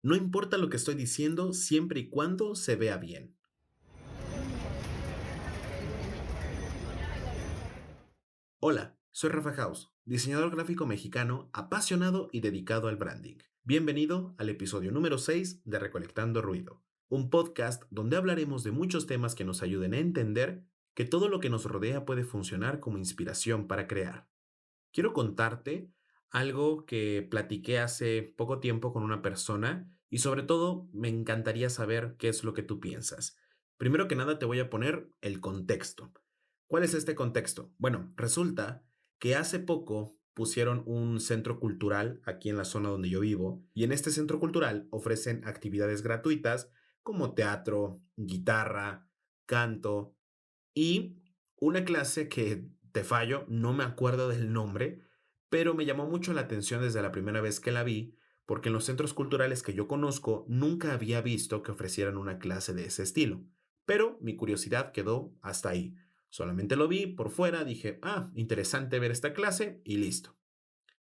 No importa lo que estoy diciendo siempre y cuando se vea bien. Hola, soy Rafa House, diseñador gráfico mexicano apasionado y dedicado al branding. Bienvenido al episodio número 6 de Recolectando Ruido, un podcast donde hablaremos de muchos temas que nos ayuden a entender que todo lo que nos rodea puede funcionar como inspiración para crear. Quiero contarte algo que platiqué hace poco tiempo con una persona y sobre todo me encantaría saber qué es lo que tú piensas. Primero que nada te voy a poner el contexto. ¿Cuál es este contexto? Bueno, resulta que hace poco pusieron un centro cultural aquí en la zona donde yo vivo y en este centro cultural ofrecen actividades gratuitas como teatro, guitarra, canto y una clase que, te fallo, no me acuerdo del nombre, pero me llamó mucho la atención desde la primera vez que la vi, porque en los centros culturales que yo conozco nunca había visto que ofrecieran una clase de ese estilo. Pero mi curiosidad quedó hasta ahí. Solamente lo vi por fuera, dije, interesante ver esta clase y listo.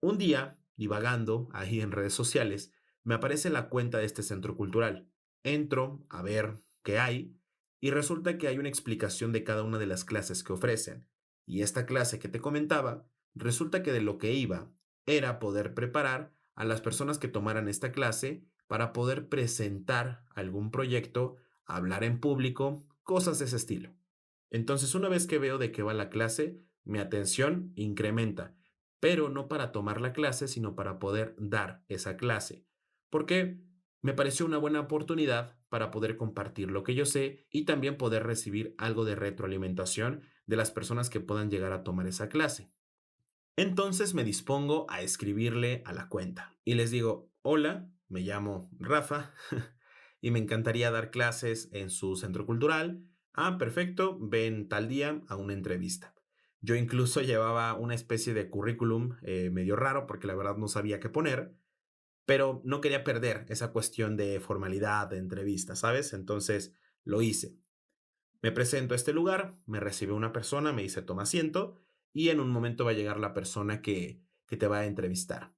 Un día, divagando ahí en redes sociales, me aparece la cuenta de este centro cultural. Entro a ver qué hay y resulta que hay una explicación de cada una de las clases que ofrecen. Y esta clase que te comentaba, resulta que de lo que iba era poder preparar a las personas que tomaran esta clase para poder presentar algún proyecto, hablar en público, cosas de ese estilo. Entonces, una vez que veo de qué va la clase, mi atención incrementa, pero no para tomar la clase, sino para poder dar esa clase. Porque me pareció una buena oportunidad para poder compartir lo que yo sé y también poder recibir algo de retroalimentación de las personas que puedan llegar a tomar esa clase. Entonces me dispongo a escribirle a la cuenta y les digo, hola, me llamo Rafa y me encantaría dar clases en su centro cultural. Perfecto, ven tal día a una entrevista. Yo incluso llevaba una especie de currículum medio raro porque la verdad no sabía qué poner, pero no quería perder esa cuestión de formalidad de entrevista, ¿sabes? Entonces lo hice. Me presento a este lugar, me recibe una persona, me dice toma asiento y en un momento va a llegar la persona que te va a entrevistar.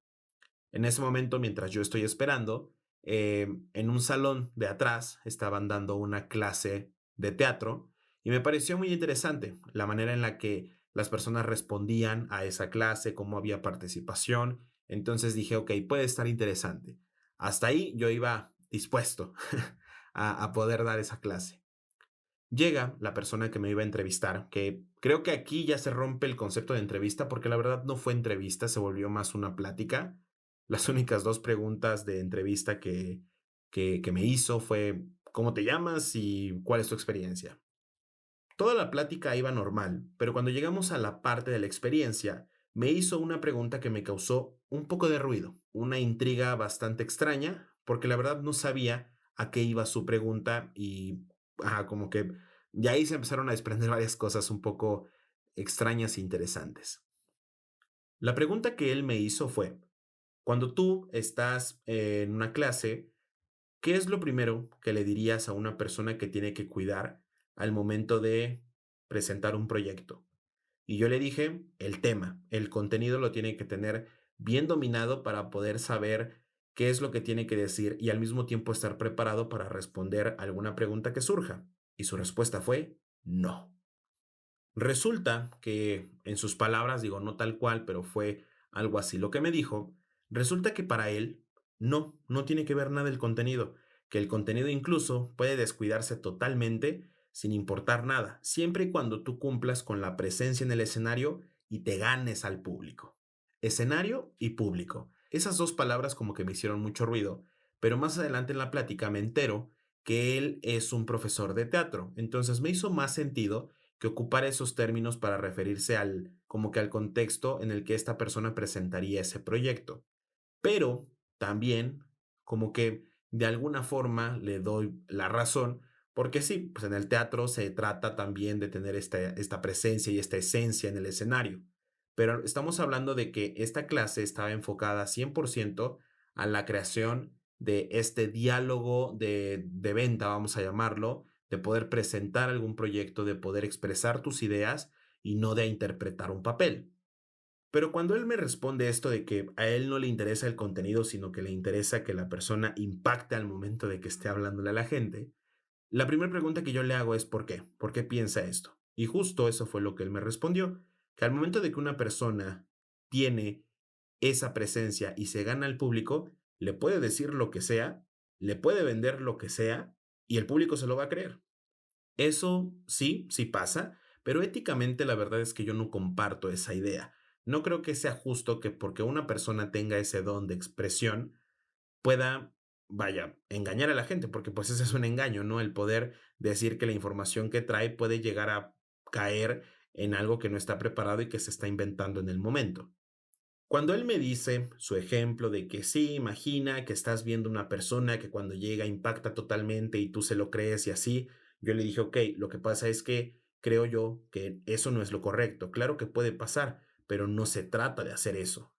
En ese momento, mientras yo estoy esperando, en un salón de atrás estaban dando una clase de teatro y me pareció muy interesante la manera en la que las personas respondían a esa clase, cómo había participación. Entonces dije, ok, puede estar interesante. Hasta ahí yo iba dispuesto a poder dar esa clase. Llega la persona que me iba a entrevistar, que creo que aquí ya se rompe el concepto de entrevista porque la verdad no fue entrevista, se volvió más una plática. Las únicas dos preguntas de entrevista que me hizo fue ¿cómo te llamas y cuál es tu experiencia? Toda la plática iba normal, pero cuando llegamos a la parte de la experiencia, me hizo una pregunta que me causó un poco de ruido, una intriga bastante extraña, porque la verdad no sabía a qué iba su pregunta y como que ya ahí se empezaron a desprender varias cosas un poco extrañas e interesantes. La pregunta que él me hizo fue, cuando tú estás en una clase, ¿qué es lo primero que le dirías a una persona que tiene que cuidar al momento de presentar un proyecto? Y yo le dije, el tema, el contenido lo tiene que tener bien dominado para poder saber qué es lo que tiene que decir y al mismo tiempo estar preparado para responder alguna pregunta que surja. Y su respuesta fue no. Resulta que en sus palabras, digo no tal cual, pero fue algo así lo que me dijo, resulta que para él no tiene que ver nada el contenido, que el contenido incluso puede descuidarse totalmente sin importar nada, siempre y cuando tú cumplas con la presencia en el escenario y te ganes al público. Escenario y público. Esas dos palabras como que me hicieron mucho ruido, pero más adelante en la plática me entero que él es un profesor de teatro, entonces me hizo más sentido que ocupara esos términos para referirse al, como que al contexto en el que esta persona presentaría ese proyecto. Pero también, como que de alguna forma le doy la razón, porque sí, pues en el teatro se trata también de tener esta presencia y esta esencia en el escenario. Pero estamos hablando de que esta clase estaba enfocada 100% a la creación de este diálogo de venta, vamos a llamarlo, de poder presentar algún proyecto, de poder expresar tus ideas y no de interpretar un papel. Pero cuando él me responde esto de que a él no le interesa el contenido, sino que le interesa que la persona impacte al momento de que esté hablándole a la gente, la primera pregunta que yo le hago es ¿por qué? ¿Por qué piensa esto? Y justo eso fue lo que él me respondió, que al momento de que una persona tiene esa presencia y se gana al público, le puede decir lo que sea, le puede vender lo que sea y el público se lo va a creer. Eso sí, sí pasa, pero éticamente la verdad es que yo no comparto esa idea. No creo que sea justo que porque una persona tenga ese don de expresión, pueda, vaya, engañar a la gente, porque pues ese es un engaño, ¿no? El poder decir que la información que trae puede llegar a caer en algo que no está preparado y que se está inventando en el momento. Cuando él me dice su ejemplo de que sí, imagina que estás viendo una persona que cuando llega impacta totalmente y tú se lo crees y así, yo le dije, ok, lo que pasa es que creo yo que eso no es lo correcto. Claro que puede pasar, pero no se trata de hacer eso.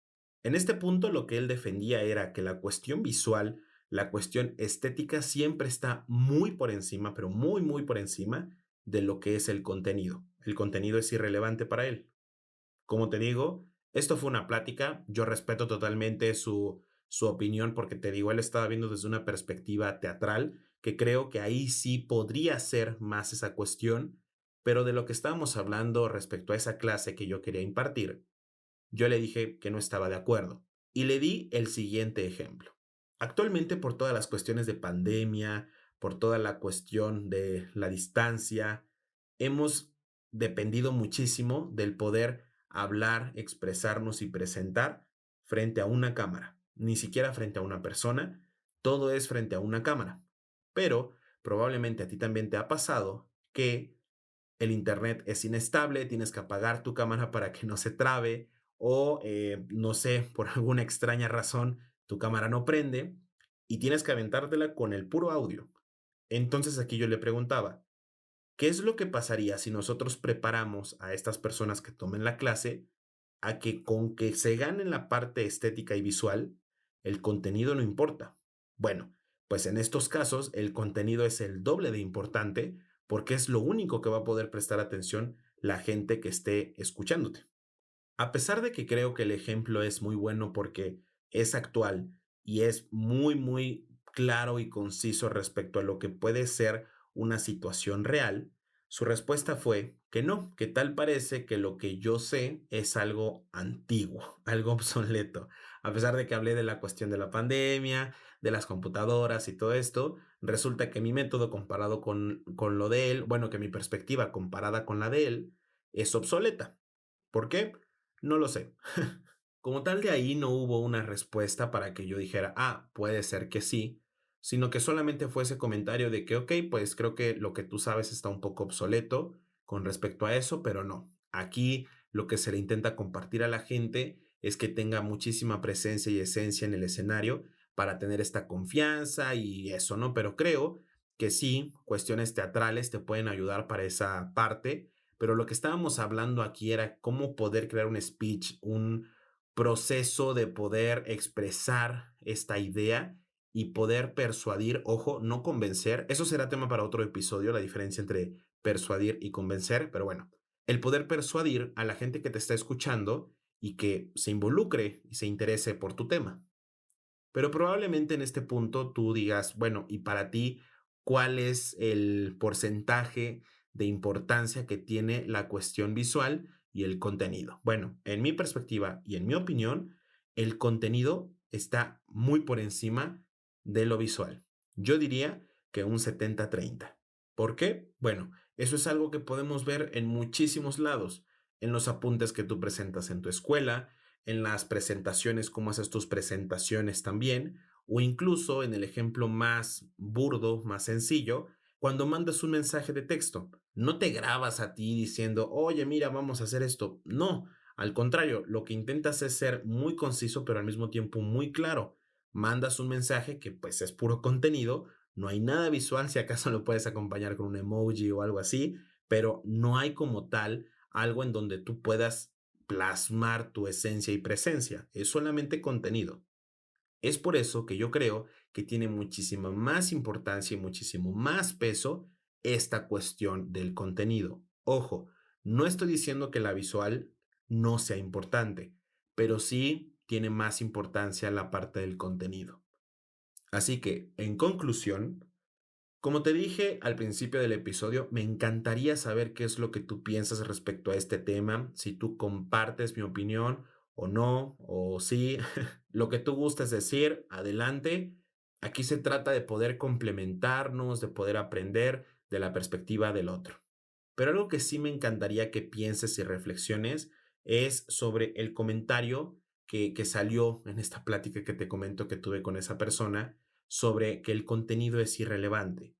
En este punto lo que él defendía era que la cuestión visual, la cuestión estética siempre está muy por encima, pero muy, muy por encima de lo que es el contenido. El contenido es irrelevante para él. Como te digo, esto fue una plática. Yo respeto totalmente su opinión porque te digo, él estaba viendo desde una perspectiva teatral, que creo que ahí sí podría ser más esa cuestión, pero de lo que estábamos hablando respecto a esa clase que yo quería impartir, yo le dije que no estaba de acuerdo y le di el siguiente ejemplo. Actualmente, por todas las cuestiones de pandemia, por toda la cuestión de la distancia, hemos dependido muchísimo del poder hablar, expresarnos y presentar frente a una cámara, ni siquiera frente a una persona, todo es frente a una cámara. Pero probablemente a ti también te ha pasado que el internet es inestable, tienes que apagar tu cámara para que no se trabe o no sé, por alguna extraña razón tu cámara no prende y tienes que aventártela con el puro audio. Entonces aquí yo le preguntaba, ¿qué es lo que pasaría si nosotros preparamos a estas personas que tomen la clase a que con que se ganen la parte estética y visual, el contenido no importa? Bueno, pues en estos casos el contenido es el doble de importante porque es lo único que va a poder prestar atención la gente que esté escuchándote. A pesar de que creo que el ejemplo es muy bueno porque es actual y es muy, muy claro y conciso respecto a lo que puede ser una situación real, su respuesta fue que no, que tal parece que lo que yo sé es algo antiguo, algo obsoleto. A pesar de que hablé de la cuestión de la pandemia, de las computadoras y todo esto, resulta que mi método comparado con lo de él, bueno, que mi perspectiva comparada con la de él, es obsoleta. ¿Por qué? No lo sé. Como tal, de ahí no hubo una respuesta para que yo dijera, ah, puede ser que sí, sino que solamente fue ese comentario de que, ok, pues creo que lo que tú sabes está un poco obsoleto con respecto a eso, pero no. Aquí lo que se le intenta compartir a la gente es que tenga muchísima presencia y esencia en el escenario para tener esta confianza y eso, ¿no? Pero creo que sí, cuestiones teatrales te pueden ayudar para esa parte, pero lo que estábamos hablando aquí era cómo poder crear un speech, un proceso de poder expresar esta idea y poder persuadir, ojo, no convencer. Eso será tema para otro episodio, la diferencia entre persuadir y convencer, pero bueno, el poder persuadir a la gente que te está escuchando y que se involucre y se interese por tu tema. Pero probablemente en este punto tú digas, bueno, y para ti, ¿cuál es el porcentaje de importancia que tiene la cuestión visual y el contenido? Bueno, en mi perspectiva y en mi opinión, el contenido está muy por encima de lo visual. Yo diría que un 70-30. ¿Por qué? Bueno, eso es algo que podemos ver en muchísimos lados, en los apuntes que tú presentas en tu escuela, en las presentaciones, cómo haces tus presentaciones también, o incluso en el ejemplo más burdo, más sencillo, cuando mandas un mensaje de texto. No te grabas a ti diciendo, oye, mira, vamos a hacer esto. No, al contrario, lo que intentas es ser muy conciso, pero al mismo tiempo muy claro. Mandas un mensaje que pues es puro contenido, no hay nada visual, si acaso lo puedes acompañar con un emoji o algo así, pero no hay como tal algo en donde tú puedas plasmar tu esencia y presencia, es solamente contenido. Es por eso que yo creo que tiene muchísima más importancia y muchísimo más peso esta cuestión del contenido. Ojo, no estoy diciendo que la visual no sea importante. pero sí tiene más importancia la parte del contenido. Así que, en conclusión, como te dije al principio del episodio, me encantaría saber qué es lo que tú piensas respecto a este tema, si tú compartes mi opinión o no, o sí, lo que tú gustes decir, adelante. Aquí se trata de poder complementarnos, de poder aprender de la perspectiva del otro. Pero algo que sí me encantaría que pienses y reflexiones es sobre el comentario que salió en esta plática que te comento que tuve con esa persona sobre que el contenido es irrelevante.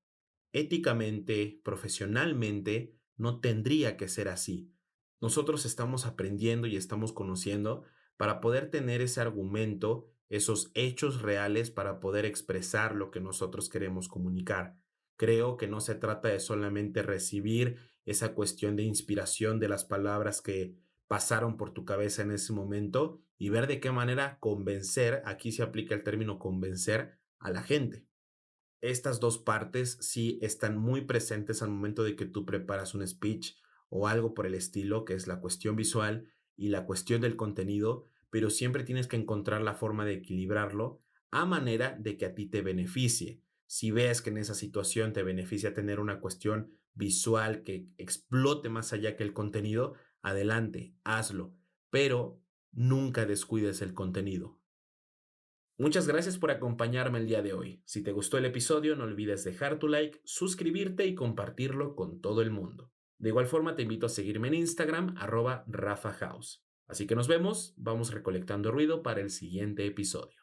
Éticamente, profesionalmente, no tendría que ser así. Nosotros estamos aprendiendo y estamos conociendo para poder tener ese argumento, esos hechos reales para poder expresar lo que nosotros queremos comunicar. Creo que no se trata de solamente recibir esa cuestión de inspiración de las palabras que pasaron por tu cabeza en ese momento y ver de qué manera convencer, aquí se aplica el término convencer a la gente. Estas dos partes sí están muy presentes al momento de que tú preparas un speech o algo por el estilo, que es la cuestión visual y la cuestión del contenido, pero siempre tienes que encontrar la forma de equilibrarlo a manera de que a ti te beneficie. Si ves que en esa situación te beneficia tener una cuestión visual que explote más allá que el contenido, adelante, hazlo, pero nunca descuides el contenido. Muchas gracias por acompañarme el día de hoy. Si te gustó el episodio, no olvides dejar tu like, suscribirte y compartirlo con todo el mundo. De igual forma, te invito a seguirme en Instagram, @RafaHouse. Así que nos vemos, vamos recolectando ruido para el siguiente episodio.